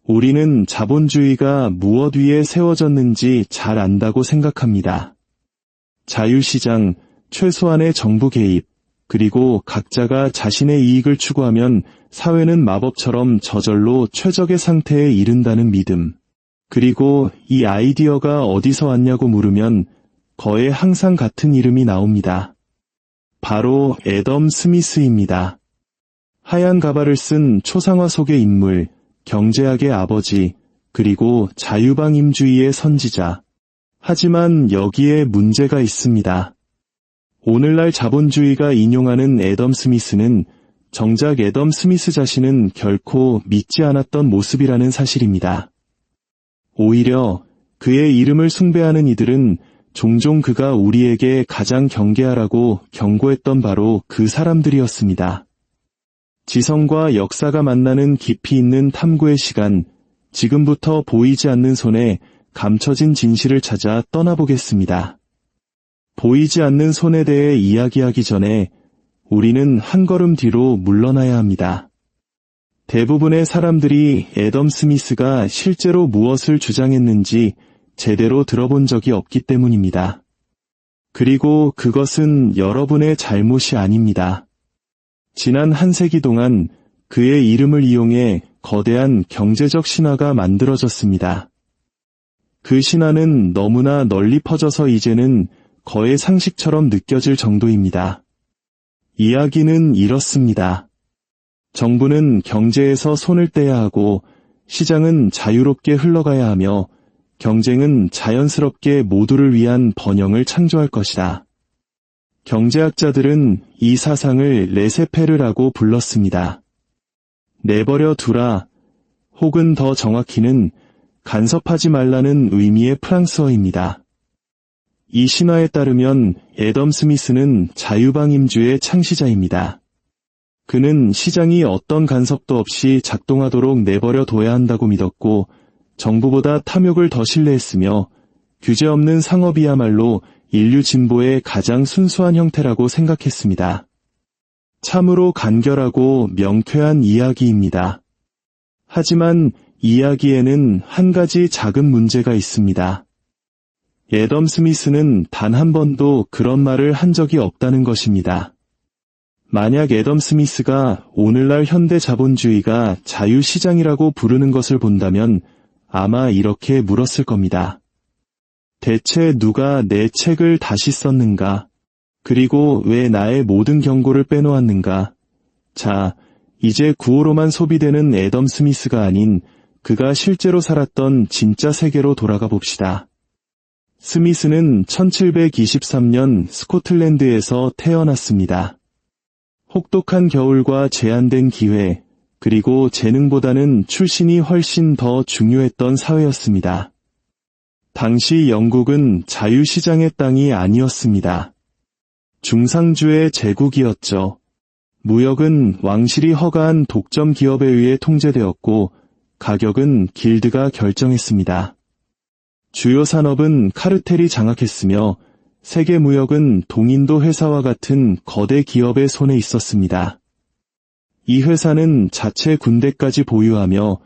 우리는 자본주의가 무엇 위에 세워졌는지 잘 안다고 생각합니다. 자유시장, 최소한의 정부 개입, 그리고 각자가 자신의 이익을 추구하면 사회는 마법처럼 저절로 최적의 상태에 이른다는 믿음. 그리고 이 아이디어가 어디서 왔냐고 물으면 거의 항상 같은 이름이 나옵니다. 바로 애덤 스미스입니다. 하얀 가발을 쓴 초상화 속의 인물, 경제학의 아버지, 그리고 자유방임주의의 선지자. 하지만 여기에 문제가 있습니다. 오늘날 자본주의가 인용하는 애덤 스미스는 정작 애덤 스미스 자신은 결코 믿지 않았던 모습이라는 사실입니다. 오히려 그의 이름을 숭배하는 이들은 종종 그가 우리에게 가장 경계하라고 경고했던 바로 그 사람들이었습니다. 지성과 역사가 만나는 깊이 있는 탐구의 시간, 지금부터 보이지 않는 손에 감춰진 진실을 찾아 떠나보겠습니다. 보이지 않는 손에 대해 이야기하기 전에 우리는 한 걸음 뒤로 물러나야 합니다. 대부분의 사람들이 애덤 스미스가 실제로 무엇을 주장했는지 제대로 들어본 적이 없기 때문입니다. 그리고 그것은 여러분의 잘못이 아닙니다. 지난 한 세기 동안 그의 이름을 이용해 거대한 경제적 신화가 만들어졌습니다. 그 신화는 너무나 널리 퍼져서 이제는 거의 상식처럼 느껴질 정도입니다. 이야기는 이렇습니다. 정부는 경제에서 손을 떼야 하고 시장은 자유롭게 흘러가야 하며 경쟁은 자연스럽게 모두를 위한 번영을 창조할 것이다. 경제학자들은 이 사상을 레세페르라고 불렀습니다. 내버려 두라, 혹은 더 정확히는 간섭하지 말라는 의미의 프랑스어입니다. 이 신화에 따르면 애덤 스미스는 자유방임주의 창시자입니다. 그는 시장이 어떤 간섭도 없이 작동하도록 내버려 둬야 한다고 믿었고 정부보다 탐욕을 더 신뢰했으며 규제 없는 상업이야말로 인류 진보의 가장 순수한 형태라고 생각했습니다. 참으로 간결하고 명쾌한 이야기입니다. 하지만 이야기에는 한 가지 작은 문제가 있습니다. 애덤 스미스는 단 한 번도 그런 말을 한 적이 없다는 것입니다. 만약 애덤 스미스가 오늘날 현대 자본주의가 자유시장이라고 부르는 것을 본다면 아마 이렇게 물었을 겁니다. 대체 누가 내 책을 다시 썼는가? 그리고 왜 나의 모든 경고를 빼놓았는가? 자, 이제 구호로만 소비되는 애덤 스미스가 아닌 그가 실제로 살았던 진짜 세계로 돌아가 봅시다. 스미스는 1723년 스코틀랜드에서 태어났습니다. 혹독한 겨울과 제한된 기회, 그리고 재능보다는 출신이 훨씬 더 중요했던 사회였습니다. 당시 영국은 자유시장의 땅이 아니었습니다. 중상주의 제국이었죠. 무역은 왕실이 허가한 독점 기업에 의해 통제되었고 가격은 길드가 결정했습니다. 주요 산업은 카르텔이 장악했으며 세계 무역은 동인도 회사와 같은 거대 기업의 손에 있었습니다. 이 회사는 자체 군대까지 보유하며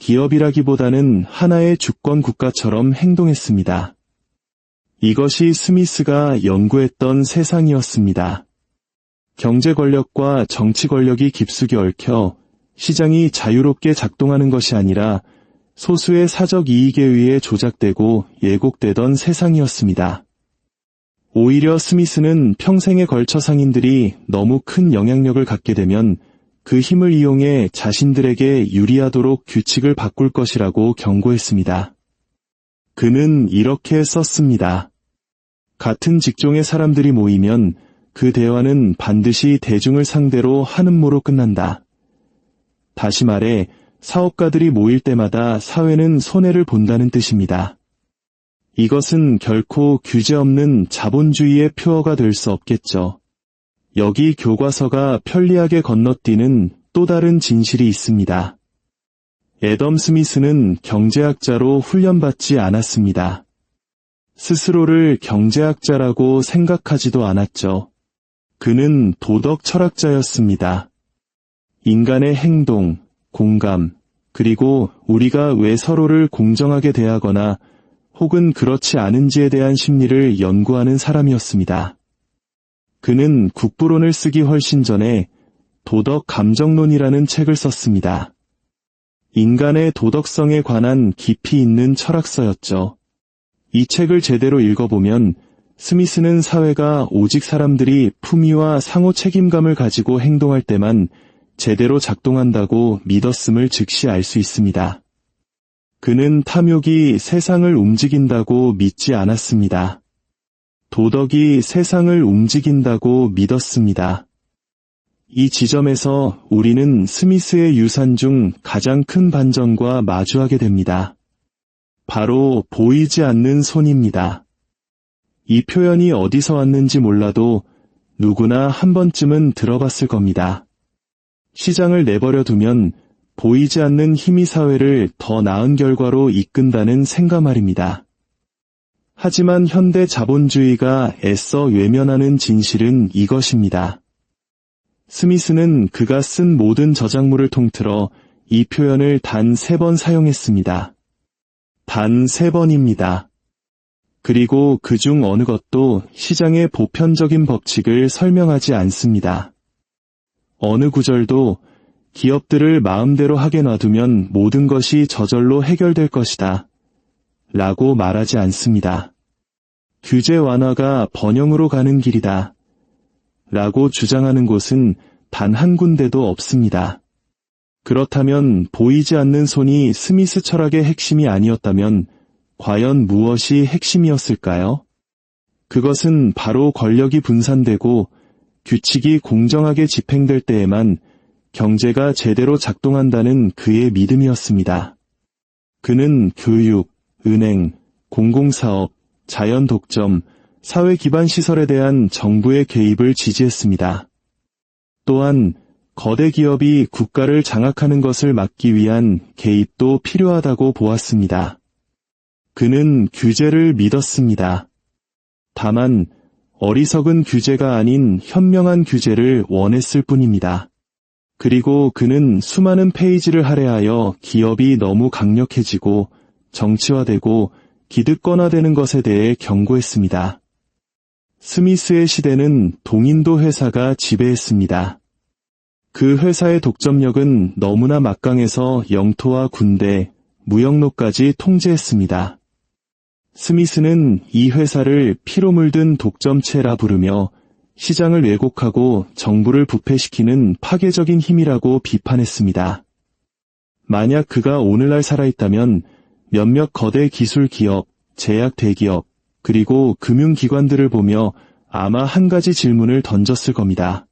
기업이라기보다는 하나의 주권 국가처럼 행동했습니다. 이것이 스미스가 연구했던 세상이었습니다. 경제 권력과 정치 권력이 깊숙이 얽혀 시장이 자유롭게 작동하는 것이 아니라 소수의 사적 이익에 의해 조작되고 예곡되던 세상이었습니다. 오히려 스미스는 평생에 걸쳐 상인들이 너무 큰 영향력을 갖게 되면 그 힘을 이용해 자신들에게 유리하도록 규칙을 바꿀 것이라고 경고했습니다. 그는 이렇게 썼습니다. 같은 직종의 사람들이 모이면 그 대화는 반드시 대중을 상대로 한음모로 끝난다. 다시 말해 사업가들이 모일 때마다 사회는 손해를 본다는 뜻입니다. 이것은 결코 규제 없는 자본주의의 표어가 될 수 없겠죠. 여기 교과서가 편리하게 건너뛰는 또 다른 진실이 있습니다. 애덤 스미스는 경제학자로 훈련받지 않았습니다. 스스로를 경제학자라고 생각하지도 않았죠. 그는 도덕 철학자였습니다. 인간의 행동, 공감, 그리고 우리가 왜 서로를 공정하게 대하거나 혹은 그렇지 않은지에 대한 심리를 연구하는 사람이었습니다. 그는 국부론을 쓰기 훨씬 전에 도덕 감정론이라는 책을 썼습니다. 인간의 도덕성에 관한 깊이 있는 철학서였죠. 이 책을 제대로 읽어보면 스미스는 사회가 오직 사람들이 품위와 상호 책임감을 가지고 행동할 때만 제대로 작동한다고 믿었음을 즉시 알 수 있습니다. 그는 탐욕이 세상을 움직인다고 믿지 않았습니다. 도덕이 세상을 움직인다고 믿었습니다. 이 지점에서 우리는 스미스의 유산 중 가장 큰 반전과 마주하게 됩니다. 바로 보이지 않는 손입니다. 이 표현이 어디서 왔는지 몰라도 누구나 한 번쯤은 들어봤을 겁니다. 시장을 내버려 두면 보이지 않는 힘이 사회를 더 나은 결과로 이끈다는 생각 말입니다. 하지만 현대 자본주의가 애써 외면하는 진실은 이것입니다. 스미스는 그가 쓴 모든 저작물을 통틀어 이 표현을 단 3번 사용했습니다. 단 3번입니다. 그리고 그중 어느 것도 시장의 보편적인 법칙을 설명하지 않습니다. 어느 구절도 기업들을 마음대로 하게 놔두면 모든 것이 저절로 해결될 것이다 라고 말하지 않습니다. 규제 완화가 번영으로 가는 길이다 라고 주장하는 곳은 단 한 군데도 없습니다. 그렇다면 보이지 않는 손이 스미스 철학의 핵심이 아니었다면 과연 무엇이 핵심이었을까요? 그것은 바로 권력이 분산되고 규칙이 공정하게 집행될 때에만 경제가 제대로 작동한다는 그의 믿음이었습니다. 그는 교육, 은행, 공공사업, 자연 독점, 사회 기반 시설에 대한 정부의 개입을 지지했습니다. 또한 거대 기업이 국가를 장악하는 것을 막기 위한 개입도 필요하다고 보았습니다. 그는 규제를 믿었습니다. 다만 어리석은 규제가 아닌 현명한 규제를 원했을 뿐입니다. 그리고 그는 수많은 페이지를 할애하여 기업이 너무 강력해지고 정치화되고 기득권화되는 것에 대해 경고했습니다. 스미스의 시대는 동인도 회사가 지배했습니다. 그 회사의 독점력은 너무나 막강해서 영토와 군대, 무역로까지 통제했습니다. 스미스는 이 회사를 피로 물든 독점체라 부르며 시장을 왜곡하고 정부를 부패시키는 파괴적인 힘이라고 비판했습니다. 만약 그가 오늘날 살아있다면 몇몇 거대 기술 기업, 제약 대기업, 그리고 금융기관들을 보며 아마 한 가지 질문을 던졌을 겁니다.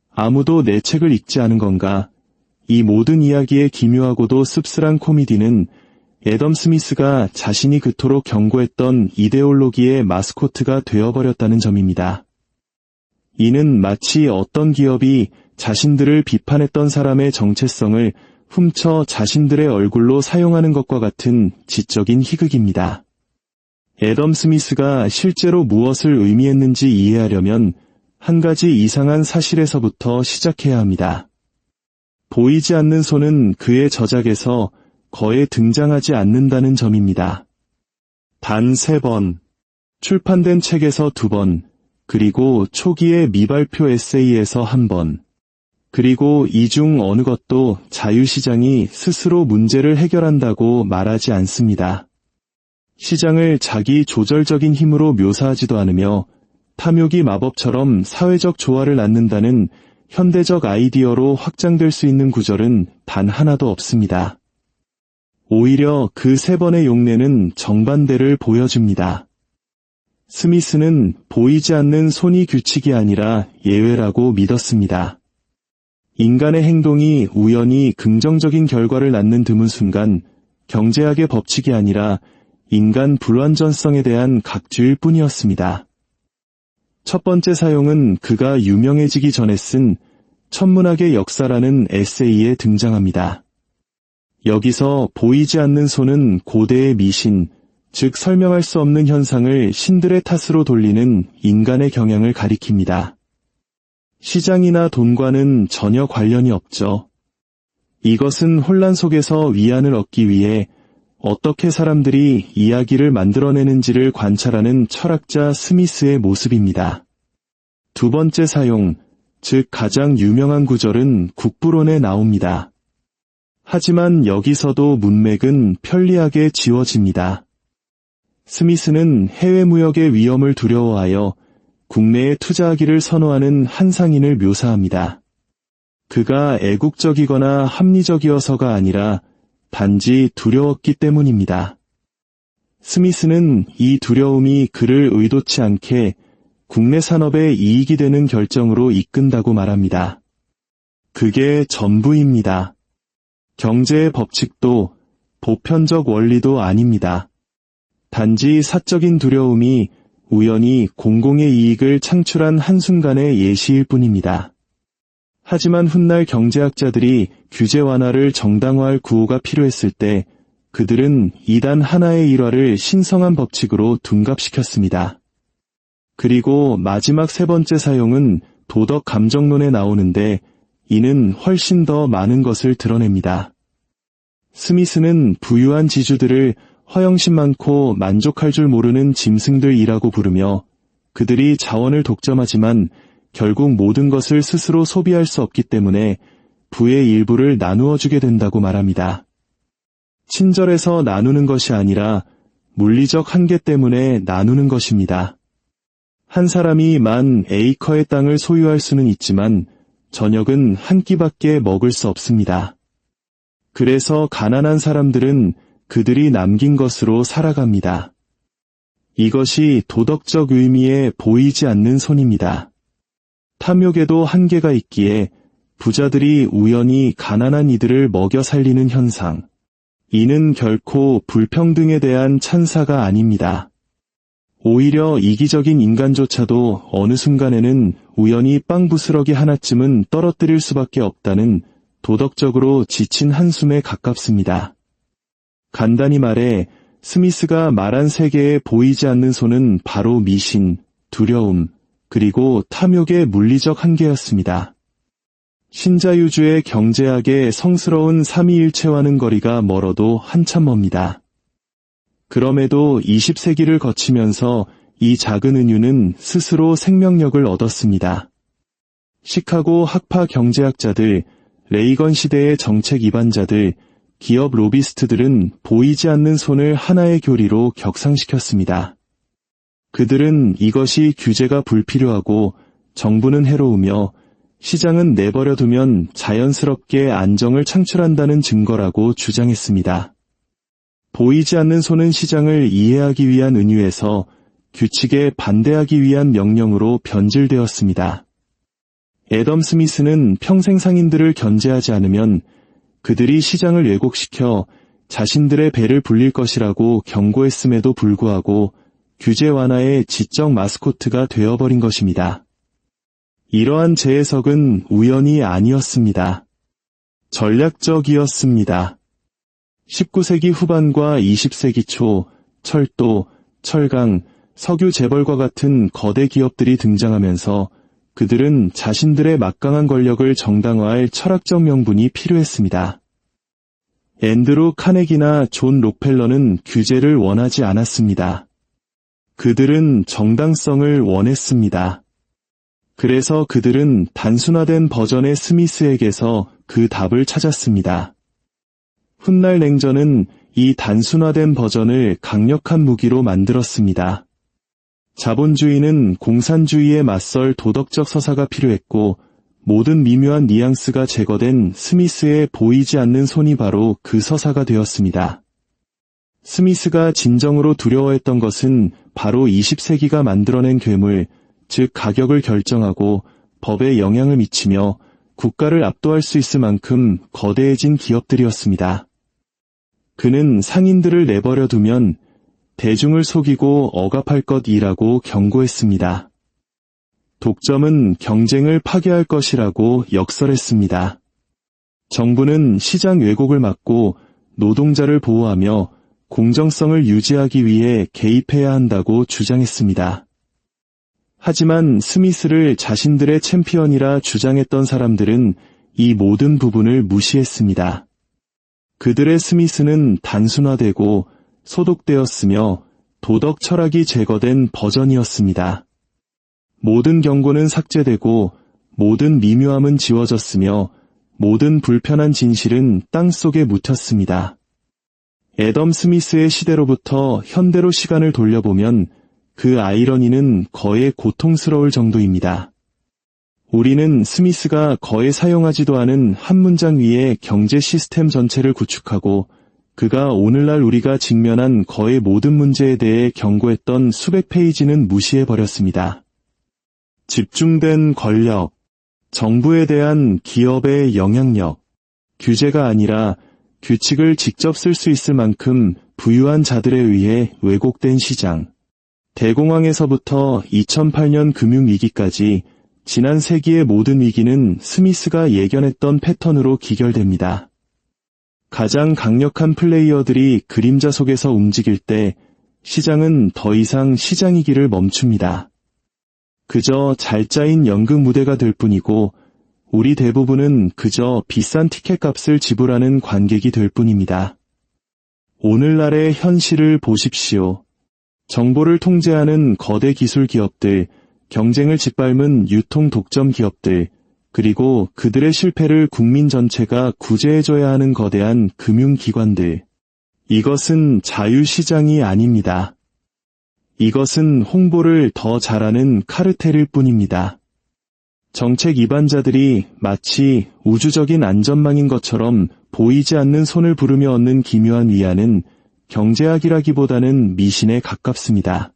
아무도 내 책을 읽지 않은 건가? 이 모든 이야기의 기묘하고도 씁쓸한 코미디는 애덤 스미스가 자신이 그토록 경고했던 이데올로기의 마스코트가 되어버렸다는 점입니다. 이는 마치 어떤 기업이 자신들을 비판했던 사람의 정체성을 훔쳐 자신들의 얼굴로 사용하는 것과 같은 지적인 희극입니다. 애덤 스미스가 실제로 무엇을 의미했는지 이해하려면 한 가지 이상한 사실에서부터 시작해야 합니다. 보이지 않는 손은 그의 저작에서 거의 등장하지 않는다는 점입니다. 단 3번, 출판된 책에서 2번, 그리고 초기의 미발표 에세이에서 1번, 그리고 이 중 어느 것도 자유시장이 스스로 문제를 해결한다고 말하지 않습니다. 시장을 자기 조절적인 힘으로 묘사하지도 않으며 탐욕이 마법처럼 사회적 조화를 낳는다는 현대적 아이디어로 확장될 수 있는 구절은 단 하나도 없습니다. 오히려 그 3번의 용례는 정반대를 보여줍니다. 스미스는 보이지 않는 손이 규칙이 아니라 예외라고 믿었습니다. 인간의 행동이 우연히 긍정적인 결과를 낳는 드문 순간 경제학의 법칙이 아니라 인간 불완전성에 대한 각주일 뿐이었습니다. 첫 번째 사용은 그가 유명해지기 전에 쓴 천문학의 역사라는 에세이에 등장합니다. 여기서 보이지 않는 손은 고대의 미신, 즉 설명할 수 없는 현상을 신들의 탓으로 돌리는 인간의 경향을 가리킵니다. 시장이나 돈과는 전혀 관련이 없죠. 이것은 혼란 속에서 위안을 얻기 위해 어떻게 사람들이 이야기를 만들어내는지를 관찰하는 철학자 스미스의 모습입니다. 두 번째 사용, 즉 가장 유명한 구절은 국부론에 나옵니다. 하지만 여기서도 문맥은 편리하게 지워집니다. 스미스는 해외 무역의 위험을 두려워하여 국내에 투자하기를 선호하는 한 상인을 묘사합니다. 그가 애국적이거나 합리적이어서가 아니라 단지 두려웠기 때문입니다. 스미스는 이 두려움이 그를 의도치 않게 국내 산업에 이익이 되는 결정으로 이끈다고 말합니다. 그게 전부입니다. 경제의 법칙도 보편적 원리도 아닙니다. 단지 사적인 두려움이 우연히 공공의 이익을 창출한 한순간의 예시일 뿐입니다. 하지만 훗날 경제학자들이 규제 완화를 정당화할 구호가 필요했을 때 그들은 이단 하나의 일화를 신성한 법칙으로 둔갑시켰습니다. 그리고 마지막 세 번째 사용은 도덕 감정론에 나오는데 이는 훨씬 더 많은 것을 드러냅니다. 스미스는 부유한 지주들을 허영심 많고 만족할 줄 모르는 짐승들이라고 부르며 그들이 자원을 독점하지만 결국 모든 것을 스스로 소비할 수 없기 때문에 부의 일부를 나누어 주게 된다고 말합니다. 친절해서 나누는 것이 아니라 물리적 한계 때문에 나누는 것입니다. 한 사람이 10,000에이커의 땅을 소유할 수는 있지만 저녁은 한 끼밖에 먹을 수 없습니다. 그래서 가난한 사람들은 그들이 남긴 것으로 살아갑니다. 이것이 도덕적 의미에 보이지 않는 손입니다. 탐욕에도 한계가 있기에 부자들이 우연히 가난한 이들을 먹여 살리는 현상. 이는 결코 불평등에 대한 찬사가 아닙니다. 오히려 이기적인 인간조차도 어느 순간에는 우연히 빵 부스러기 하나쯤은 떨어뜨릴 수밖에 없다는 도덕적으로 지친 한숨에 가깝습니다. 간단히 말해 스미스가 말한 세계에 보이지 않는 손은 바로 미신, 두려움, 그리고 탐욕의 물리적 한계였습니다. 신자유주의 경제학의 성스러운 삼위일체와는 거리가 멀어도 한참 멉니다. 그럼에도 20세기를 거치면서 이 작은 은유는 스스로 생명력을 얻었습니다. 시카고 학파 경제학자들, 레이건 시대의 정책 입안자들, 기업 로비스트들은 보이지 않는 손을 하나의 교리로 격상시켰습니다. 그들은 이것이 규제가 불필요하고 정부는 해로우며 시장은 내버려두면 자연스럽게 안정을 창출한다는 증거라고 주장했습니다. 보이지 않는 손은 시장을 이해하기 위한 은유에서 규칙에 반대하기 위한 명령으로 변질되었습니다. 애덤 스미스는 평생 상인들을 견제하지 않으면 그들이 시장을 왜곡시켜 자신들의 배를 불릴 것이라고 경고했음에도 불구하고 규제 완화의 지적 마스코트가 되어버린 것입니다. 이러한 재해석은 우연이 아니었습니다. 전략적이었습니다. 19세기 후반과 20세기 초 철도, 철강, 석유 재벌과 같은 거대 기업들이 등장하면서 그들은 자신들의 막강한 권력을 정당화할 철학적 명분이 필요했습니다. 앤드루 카네기나 존 록펠러는 규제를 원하지 않았습니다. 그들은 정당성을 원했습니다. 그래서 그들은 단순화된 버전의 스미스에게서 그 답을 찾았습니다. 훗날 냉전은 이 단순화된 버전을 강력한 무기로 만들었습니다. 자본주의는 공산주의에 맞설 도덕적 서사가 필요했고 모든 미묘한 뉘앙스가 제거된 스미스의 보이지 않는 손이 바로 그 서사가 되었습니다. 스미스가 진정으로 두려워했던 것은 바로 20세기가 만들어낸 괴물, 즉 가격을 결정하고 법에 영향을 미치며 국가를 압도할 수 있을 만큼 거대해진 기업들이었습니다. 그는 상인들을 내버려 두면 대중을 속이고 억압할 것이라고 경고했습니다. 독점은 경쟁을 파괴할 것이라고 역설했습니다. 정부는 시장 왜곡을 막고 노동자를 보호하며 공정성을 유지하기 위해 개입해야 한다고 주장했습니다. 하지만 스미스를 자신들의 챔피언이라 주장했던 사람들은 이 모든 부분을 무시했습니다. 그들의 스미스는 단순화되고 소독되었으며 도덕 철학이 제거된 버전이었습니다. 모든 경고는 삭제되고 모든 미묘함은 지워졌으며 모든 불편한 진실은 땅속에 묻혔습니다. 애덤 스미스의 시대로부터 현대로 시간을 돌려보면 그 아이러니는 거의 고통스러울 정도입니다. 우리는 스미스가 거의 사용하지도 않은 한 문장 위에 경제 시스템 전체를 구축하고 그가 오늘날 우리가 직면한 거의 모든 문제에 대해 경고했던 수백 페이지는 무시해버렸습니다. 집중된 권력, 정부에 대한 기업의 영향력, 규제가 아니라 규칙을 직접 쓸 수 있을 만큼 부유한 자들에 의해 왜곡된 시장, 대공황에서부터 2008년 금융위기까지 지난 세기의 모든 위기는 스미스가 예견했던 패턴으로 기결됩니다. 가장 강력한 플레이어들이 그림자 속에서 움직일 때 시장은 더 이상 시장이기를 멈춥니다. 그저 잘 짜인 연극 무대가 될 뿐이고 우리 대부분은 그저 비싼 티켓값을 지불하는 관객이 될 뿐입니다. 오늘날의 현실을 보십시오. 정보를 통제하는 거대 기술 기업들, 경쟁을 짓밟은 유통 독점 기업들, 그리고 그들의 실패를 국민 전체가 구제해줘야 하는 거대한 금융기관들. 이것은 자유시장이 아닙니다. 이것은 홍보를 더 잘하는 카르텔일 뿐입니다. 정책 위반자들이 마치 우주적인 안전망인 것처럼 보이지 않는 손을 부르며 얻는 기묘한 위안은 경제학이라기보다는 미신에 가깝습니다.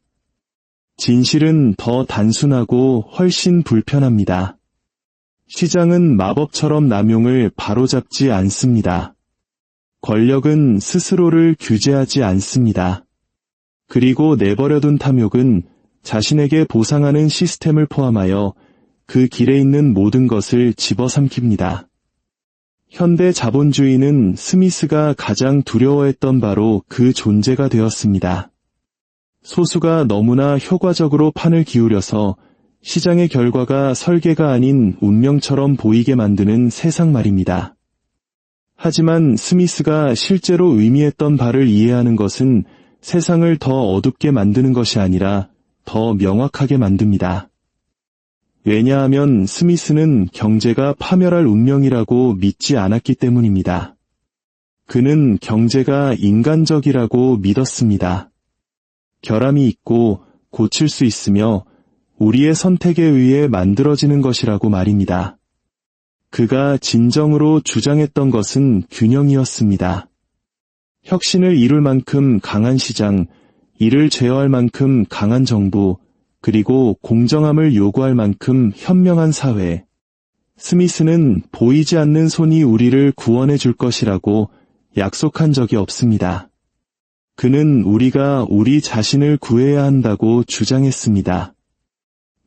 진실은 더 단순하고 훨씬 불편합니다. 시장은 마법처럼 남용을 바로잡지 않습니다. 권력은 스스로를 규제하지 않습니다. 그리고 내버려둔 탐욕은 자신에게 보상하는 시스템을 포함하여 그 길에 있는 모든 것을 집어삼킵니다. 현대 자본주의는 스미스가 가장 두려워했던 바로 그 존재가 되었습니다. 소수가 너무나 효과적으로 판을 기울여서 시장의 결과가 설계가 아닌 운명처럼 보이게 만드는 세상 말입니다. 하지만 스미스가 실제로 의미했던 바를 이해하는 것은 세상을 더 어둡게 만드는 것이 아니라 더 명확하게 만듭니다. 왜냐하면 스미스는 경제가 파멸할 운명이라고 믿지 않았기 때문입니다. 그는 경제가 인간적이라고 믿었습니다. 결함이 있고 고칠 수 있으며 우리의 선택에 의해 만들어지는 것이라고 말입니다. 그가 진정으로 주장했던 것은 균형이었습니다. 혁신을 이룰 만큼 강한 시장, 이를 제어할 만큼 강한 정부, 그리고 공정함을 요구할 만큼 현명한 사회. 스미스는 보이지 않는 손이 우리를 구원해 줄 것이라고 약속한 적이 없습니다. 그는 우리가 우리 자신을 구해야 한다고 주장했습니다.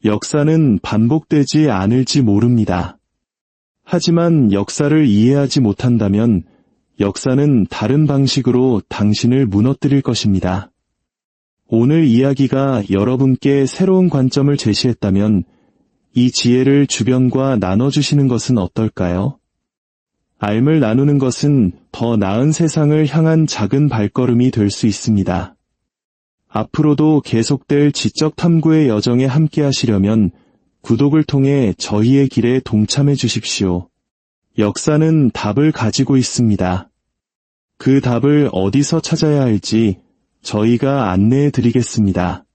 역사는 반복되지 않을지 모릅니다. 하지만 역사를 이해하지 못한다면 역사는 다른 방식으로 당신을 무너뜨릴 것입니다. 오늘 이야기가 여러분께 새로운 관점을 제시했다면 이 지혜를 주변과 나눠주시는 것은 어떨까요? 알을 나누는 것은 더 나은 세상을 향한 작은 발걸음이 될 수 있습니다. 앞으로도 계속될 지적 탐구의 여정에 함께 하시려면 구독을 통해 저희의 길에 동참해 주십시오. 역사는 답을 가지고 있습니다. 그 답을 어디서 찾아야 할지 저희가 안내해 드리겠습니다.